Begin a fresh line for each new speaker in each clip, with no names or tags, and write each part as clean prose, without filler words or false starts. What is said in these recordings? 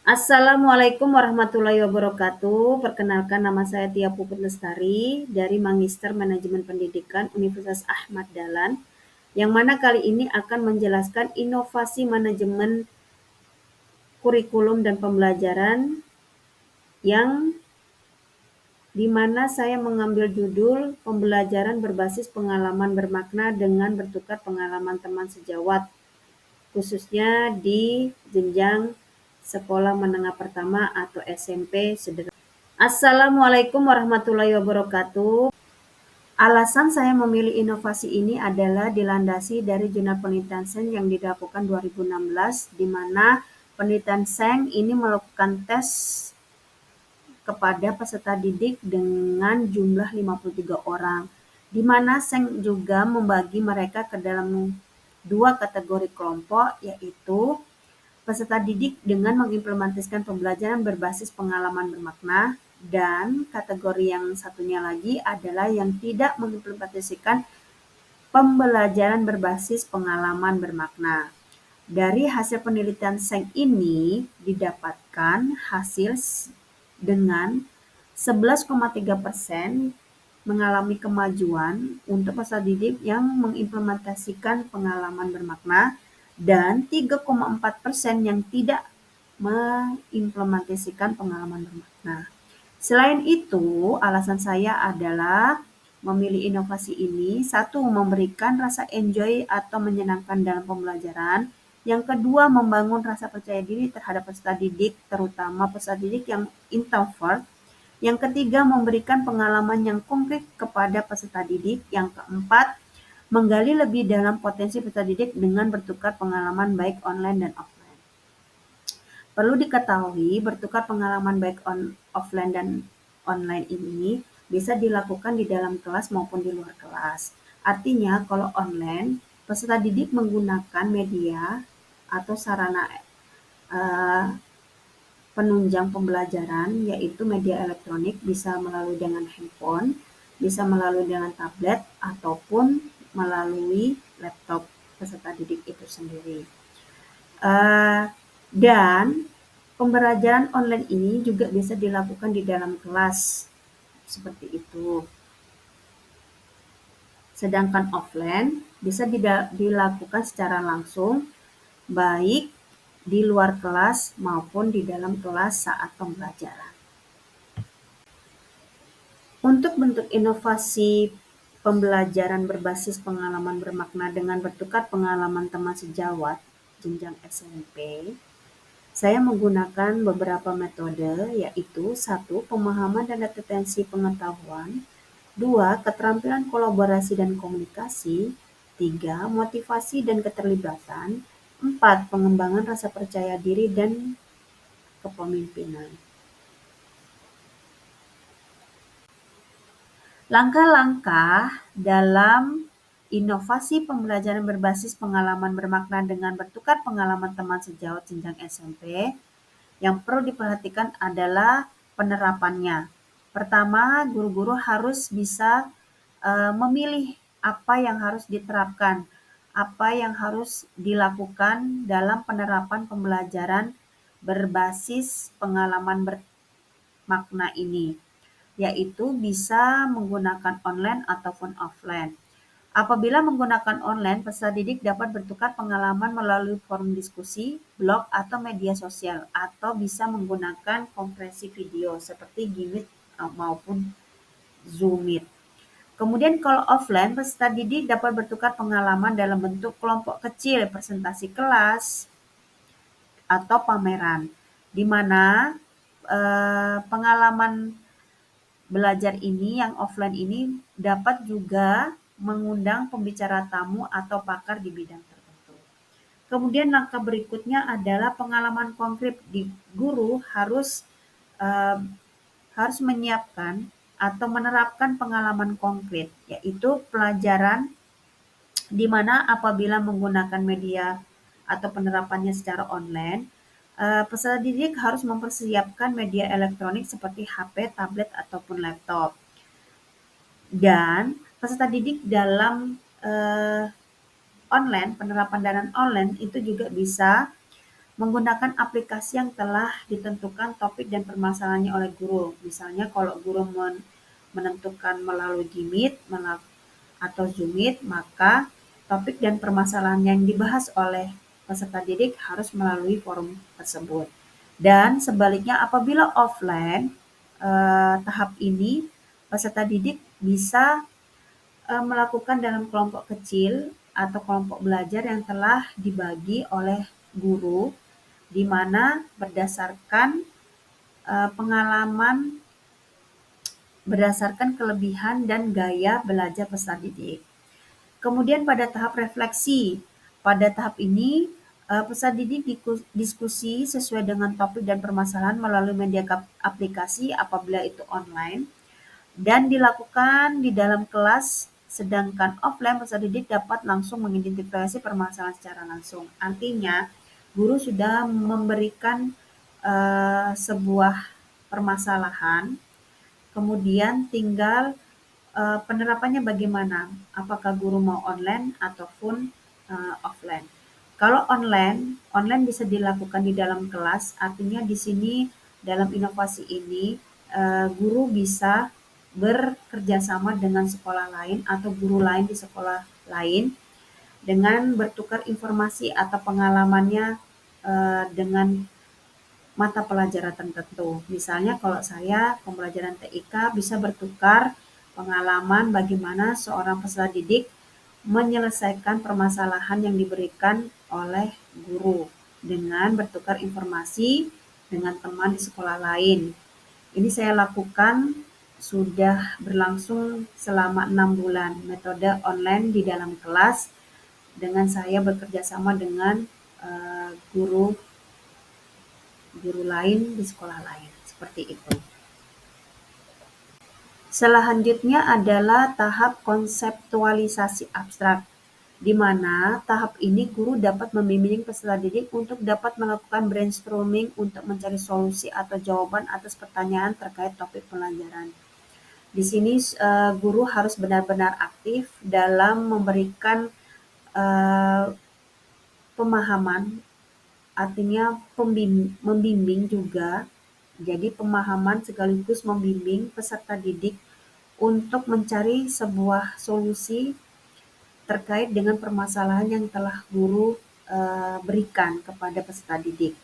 Assalamualaikum warahmatullahi wabarakatuh. Perkenalkan nama saya Tia Puput Lestari dari Magister Manajemen Pendidikan Universitas Ahmad Dahlan, yang mana kali ini akan menjelaskan inovasi manajemen kurikulum dan pembelajaran yang di mana saya mengambil judul pembelajaran berbasis pengalaman bermakna dengan bertukar pengalaman teman sejawat, khususnya di jenjang sekolah menengah pertama atau SMP sederajat. Assalamualaikum warahmatullahi wabarakatuh. Alasan saya memilih inovasi ini adalah dilandasi dari jurnal penelitian Seng yang dilakukan 2016, di mana penelitian Seng ini melakukan tes kepada peserta didik dengan jumlah 53 orang, di mana Seng juga membagi mereka ke dalam dua kategori kelompok, yaitu peserta didik dengan mengimplementasikan pembelajaran berbasis pengalaman bermakna, dan kategori yang satunya lagi adalah yang tidak mengimplementasikan pembelajaran berbasis pengalaman bermakna. Dari hasil penelitian Seng ini didapatkan hasil dengan 11,3% mengalami kemajuan untuk peserta didik yang mengimplementasikan pengalaman bermakna dan 3,4% yang tidak mengimplementasikan pengalaman bermakna. Selain itu, alasan saya adalah memilih inovasi ini, satu, memberikan rasa enjoy atau menyenangkan dalam pembelajaran. Yang kedua, membangun rasa percaya diri terhadap peserta didik, terutama peserta didik yang introvert. Yang ketiga, memberikan pengalaman yang konkret kepada peserta didik. Yang keempat, menggali lebih dalam potensi peserta didik dengan bertukar pengalaman baik online dan offline. Perlu diketahui, bertukar pengalaman baik offline dan online ini bisa dilakukan di dalam kelas maupun di luar kelas. Artinya, kalau online, peserta didik menggunakan media atau sarana penunjang pembelajaran, yaitu media elektronik, bisa melalui dengan handphone, bisa melalui dengan tablet, ataupun melalui laptop peserta didik itu sendiri. Dan pembelajaran online ini juga bisa dilakukan di dalam kelas, seperti itu. Sedangkan offline bisa dilakukan secara langsung, baik di luar kelas maupun di dalam kelas saat pembelajaran. Untuk bentuk inovasi pembelajaran berbasis pengalaman bermakna dengan bertukar pengalaman teman sejawat jenjang SMP, saya menggunakan beberapa metode, yaitu 1. Pemahaman dan retensi pengetahuan, 2. Keterampilan kolaborasi dan komunikasi, 3. Motivasi dan keterlibatan, 4. Pengembangan rasa percaya diri dan kepemimpinan. Langkah-langkah dalam inovasi pembelajaran berbasis pengalaman bermakna dengan bertukar pengalaman teman sejawat jenjang SMP yang perlu diperhatikan adalah penerapannya. Pertama, guru-guru harus bisa memilih apa yang harus diterapkan, apa yang harus dilakukan dalam penerapan pembelajaran berbasis pengalaman bermakna ini, yaitu bisa menggunakan online ataupun offline. Apabila menggunakan online, peserta didik dapat bertukar pengalaman melalui forum diskusi, blog, atau media sosial, atau bisa menggunakan konferensi video seperti Gmeet maupun Zoom Meet. Kemudian kalau offline, peserta didik dapat bertukar pengalaman dalam bentuk kelompok kecil, presentasi kelas, atau pameran, di mana pengalaman belajar ini yang offline ini dapat juga mengundang pembicara tamu atau pakar di bidang tertentu. Kemudian langkah berikutnya adalah pengalaman konkret. Guru harus menyiapkan atau menerapkan pengalaman konkret, yaitu pelajaran di mana apabila menggunakan media atau penerapannya secara online, peserta didik harus mempersiapkan media elektronik seperti HP, tablet, ataupun laptop. Dan peserta didik dalam online, penerapan dalam online itu juga bisa menggunakan aplikasi yang telah ditentukan topik dan permasalahannya oleh guru. Misalnya kalau guru menentukan melalui Gmeet atau Zoomit, maka topik dan permasalahan yang dibahas oleh peserta didik harus melalui forum tersebut. Dan sebaliknya apabila offline, tahap ini peserta didik bisa melakukan dalam kelompok kecil atau kelompok belajar yang telah dibagi oleh guru, di mana berdasarkan pengalaman, berdasarkan kelebihan dan gaya belajar peserta didik. Kemudian pada tahap refleksi, pada tahap ini peserta didik diskusi sesuai dengan topik dan permasalahan melalui media aplikasi apabila itu online, dan dilakukan di dalam kelas, sedangkan offline peserta didik dapat langsung mengidentifikasi permasalahan secara langsung. Artinya, guru sudah memberikan sebuah permasalahan, kemudian tinggal penerapannya bagaimana, apakah guru mau online ataupun offline. Kalau online bisa dilakukan di dalam kelas, artinya di sini dalam inovasi ini guru bisa bekerja sama dengan sekolah lain atau guru lain di sekolah lain dengan bertukar informasi atau pengalamannya dengan mata pelajaran tertentu. Misalnya kalau saya pembelajaran TIK bisa bertukar pengalaman bagaimana seorang peserta didik menyelesaikan permasalahan yang diberikan oleh guru dengan bertukar informasi dengan teman di sekolah lain. Ini saya lakukan sudah berlangsung selama 6 bulan, metode online di dalam kelas dengan saya bekerja sama dengan guru lain di sekolah lain, seperti itu. Selanjutnya adalah tahap konseptualisasi abstrak, di mana tahap ini guru dapat membimbing peserta didik untuk dapat melakukan brainstorming untuk mencari solusi atau jawaban atas pertanyaan terkait topik pelajaran. Di sini guru harus benar-benar aktif dalam memberikan pemahaman, artinya membimbing juga. Jadi pemahaman sekaligus membimbing peserta didik untuk mencari sebuah solusi terkait dengan permasalahan yang telah guru berikan kepada peserta didik.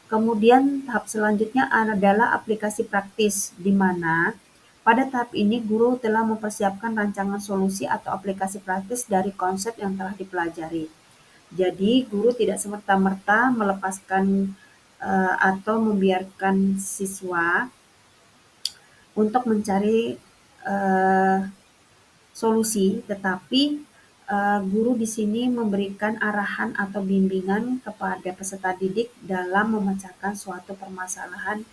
Kemudian tahap selanjutnya adalah aplikasi praktis, di mana pada tahap ini guru telah mempersiapkan rancangan solusi atau aplikasi praktis dari konsep yang telah dipelajari. Jadi guru tidak serta-merta melepaskan atau membiarkan siswa untuk mencari solusi, tetapi guru di sini memberikan arahan atau bimbingan kepada peserta didik dalam memecahkan suatu permasalahan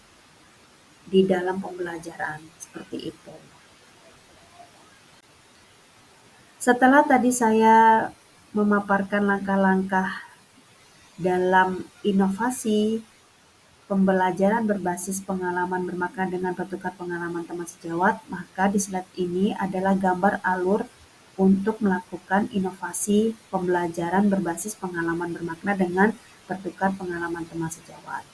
di dalam pembelajaran, seperti itu. Setelah tadi saya memaparkan langkah-langkah dalam inovasi pembelajaran berbasis pengalaman bermakna dengan bertukar pengalaman teman sejawat, maka di slide ini adalah gambar alur untuk melakukan inovasi pembelajaran berbasis pengalaman bermakna dengan bertukar pengalaman teman sejawat.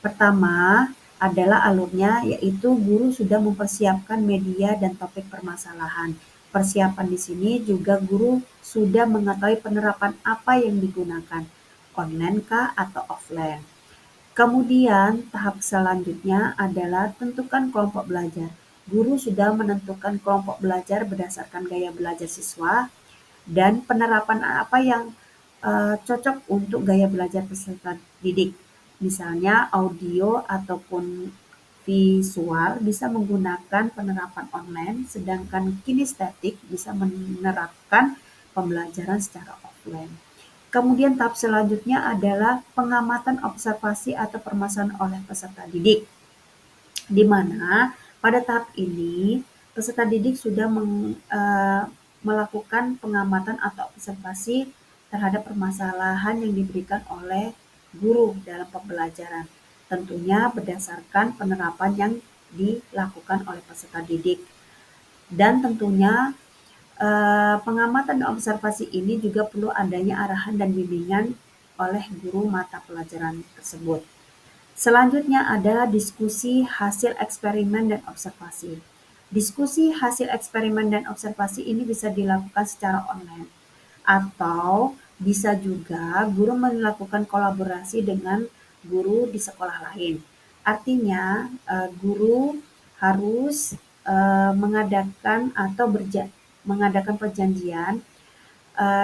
Pertama adalah alurnya, yaitu guru sudah mempersiapkan media dan topik permasalahan. Persiapan di sini juga guru sudah mengetahui penerapan apa yang digunakan, online kah atau offline. Kemudian tahap selanjutnya adalah tentukan kelompok belajar. Guru sudah menentukan kelompok belajar berdasarkan gaya belajar siswa dan penerapan apa yang cocok untuk gaya belajar peserta didik. Misalnya audio ataupun visual bisa menggunakan penerapan online, sedangkan kinestetik bisa menerapkan pembelajaran secara offline. Kemudian tahap selanjutnya adalah pengamatan observasi atau permasalahan oleh peserta didik, di mana pada tahap ini peserta didik sudah melakukan pengamatan atau observasi terhadap permasalahan yang diberikan oleh guru dalam pembelajaran, tentunya berdasarkan penerapan yang dilakukan oleh peserta didik. Dan tentunya pengamatan dan observasi ini juga perlu adanya arahan dan bimbingan oleh guru mata pelajaran tersebut. Selanjutnya adalah diskusi hasil eksperimen dan observasi. Diskusi hasil eksperimen dan observasi ini bisa dilakukan secara online atau bisa juga guru melakukan kolaborasi dengan guru di sekolah lain. Artinya, guru harus mengadakan atau mengadakan perjanjian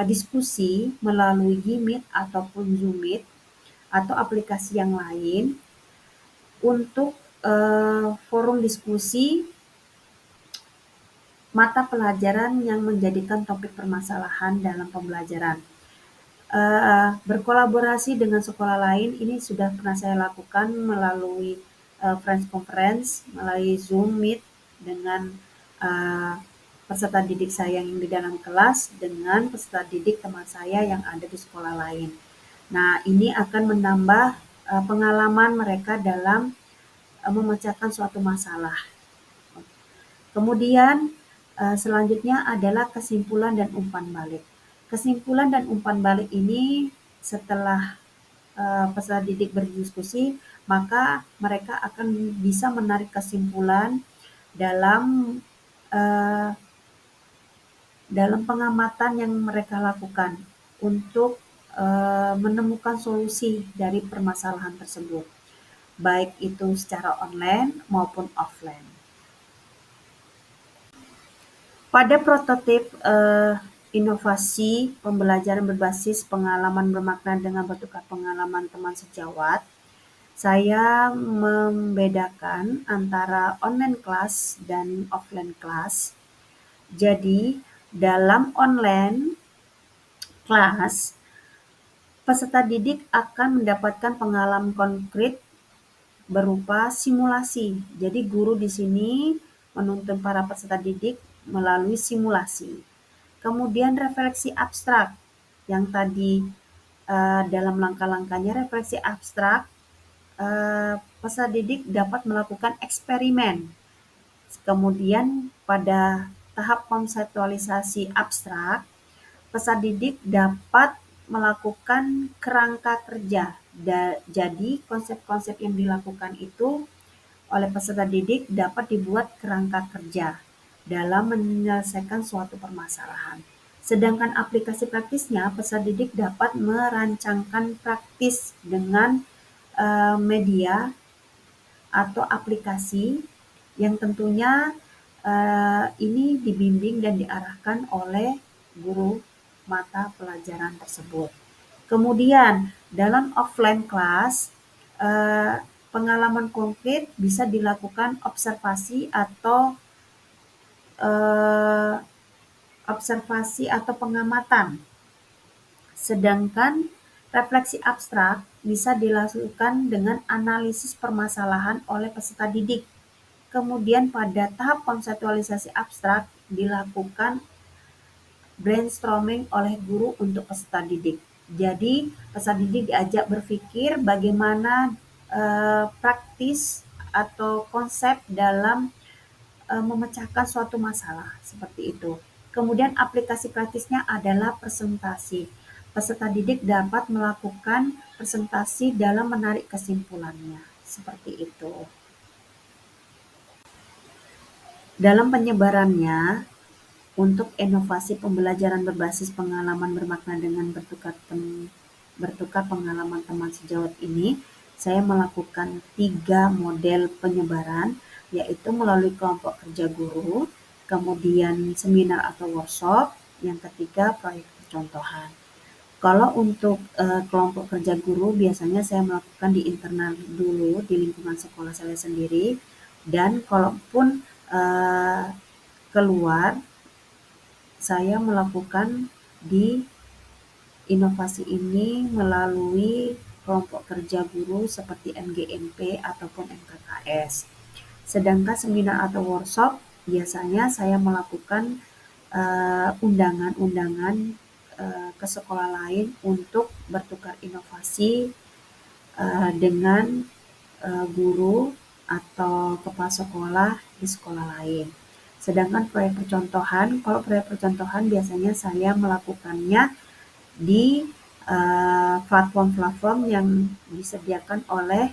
diskusi melalui Meet ataupun Zoom Meet atau aplikasi yang lain untuk forum diskusi mata pelajaran yang menjadikan topik permasalahan dalam pembelajaran. Berkolaborasi dengan sekolah lain ini sudah pernah saya lakukan melalui Friends Conference, melalui Zoom Meet dengan peserta didik saya yang di dalam kelas dengan peserta didik teman saya yang ada di sekolah lain. Nah, ini akan menambah pengalaman mereka dalam memecahkan suatu masalah. Kemudian selanjutnya adalah kesimpulan dan umpan balik. Kesimpulan dan umpan balik ini setelah peserta didik berdiskusi, maka mereka akan bisa menarik kesimpulan dalam pengamatan yang mereka lakukan untuk menemukan solusi dari permasalahan tersebut, baik itu secara online maupun offline. Pada prototip inovasi pembelajaran berbasis pengalaman bermakna dengan bertukar pengalaman teman sejawat, saya membedakan antara online class dan offline class. Jadi, dalam online class, peserta didik akan mendapatkan pengalaman konkret berupa simulasi. Jadi, guru di sini menuntun para peserta didik melalui simulasi. Kemudian refleksi abstrak yang tadi dalam langkah-langkahnya refleksi abstrak, peserta didik dapat melakukan eksperimen. Kemudian pada tahap konseptualisasi abstrak, peserta didik dapat melakukan kerangka kerja. Jadi konsep-konsep yang dilakukan itu oleh peserta didik dapat dibuat kerangka kerja dalam menyelesaikan suatu permasalahan. Sedangkan aplikasi praktisnya, peserta didik dapat merancangkan praktis dengan media atau aplikasi yang tentunya ini dibimbing dan diarahkan oleh guru mata pelajaran tersebut. Kemudian dalam offline class, pengalaman konkret bisa dilakukan observasi atau pengamatan. Sedangkan refleksi abstrak bisa dilakukan dengan analisis permasalahan oleh peserta didik. Kemudian pada tahap konseptualisasi abstrak dilakukan brainstorming oleh guru untuk peserta didik. Jadi peserta didik diajak berpikir bagaimana praktis atau konsep dalam memecahkan suatu masalah seperti itu. Kemudian aplikasi praktisnya adalah presentasi. Peserta didik dapat melakukan presentasi dalam menarik kesimpulannya. Seperti itu. Dalam penyebarannya, untuk inovasi pembelajaran berbasis pengalaman bermakna dengan bertukar pengalaman teman sejawat ini, saya melakukan 3 model penyebaran, yaitu melalui kelompok kerja guru, kemudian seminar atau workshop, yang ketiga proyek percontohan. Kalau untuk kelompok kerja guru, biasanya saya melakukan di internal dulu, di lingkungan sekolah saya sendiri, dan kalaupun keluar, saya melakukan di inovasi ini melalui kelompok kerja guru seperti MGMP ataupun MKKS. Sedangkan seminar atau workshop biasanya saya melakukan undangan-undangan ke sekolah lain untuk bertukar inovasi dengan guru atau kepala sekolah di sekolah lain. Sedangkan proyek percontohan, kalau proyek percontohan biasanya saya melakukannya di platform-platform yang disediakan oleh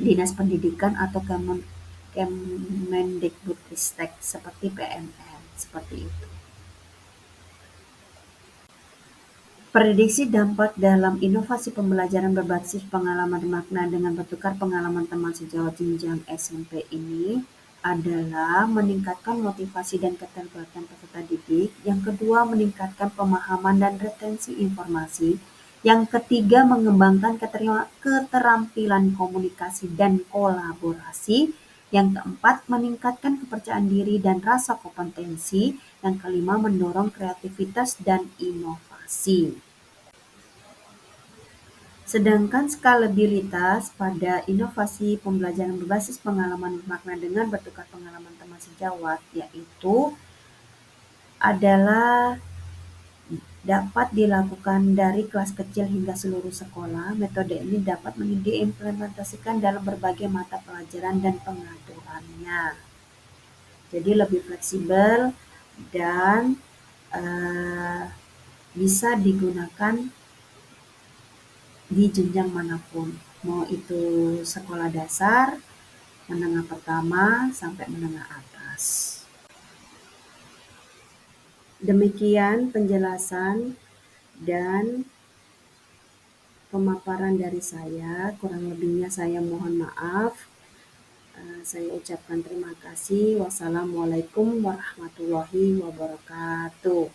Dinas Pendidikan atau Kemendikbudristek seperti PMR, seperti itu. Prediksi dampak dalam inovasi pembelajaran berbasis pengalaman makna dengan bertukar pengalaman teman sejawat jenjang SMP ini adalah meningkatkan motivasi dan keterlibatan peserta didik. Yang kedua, meningkatkan pemahaman dan retensi informasi. Yang ketiga, mengembangkan keterampilan komunikasi dan kolaborasi. Yang keempat, meningkatkan kepercayaan diri dan rasa kompetensi. Yang kelima, mendorong kreativitas dan inovasi. Sedangkan skalabilitas pada inovasi pembelajaran berbasis pengalaman makna dengan bertukar pengalaman teman sejawat, yaitu adalah dapat dilakukan dari kelas kecil hingga seluruh sekolah. Metode ini dapat diimplementasikan dalam berbagai mata pelajaran dan pengaturannya. Jadi lebih fleksibel dan bisa digunakan di jenjang manapun, mau itu sekolah dasar, menengah pertama, sampai menengah atas. Demikian penjelasan dan pemaparan dari saya, kurang lebihnya saya mohon maaf. Saya ucapkan terima kasih. Wassalamualaikum warahmatullahi wabarakatuh.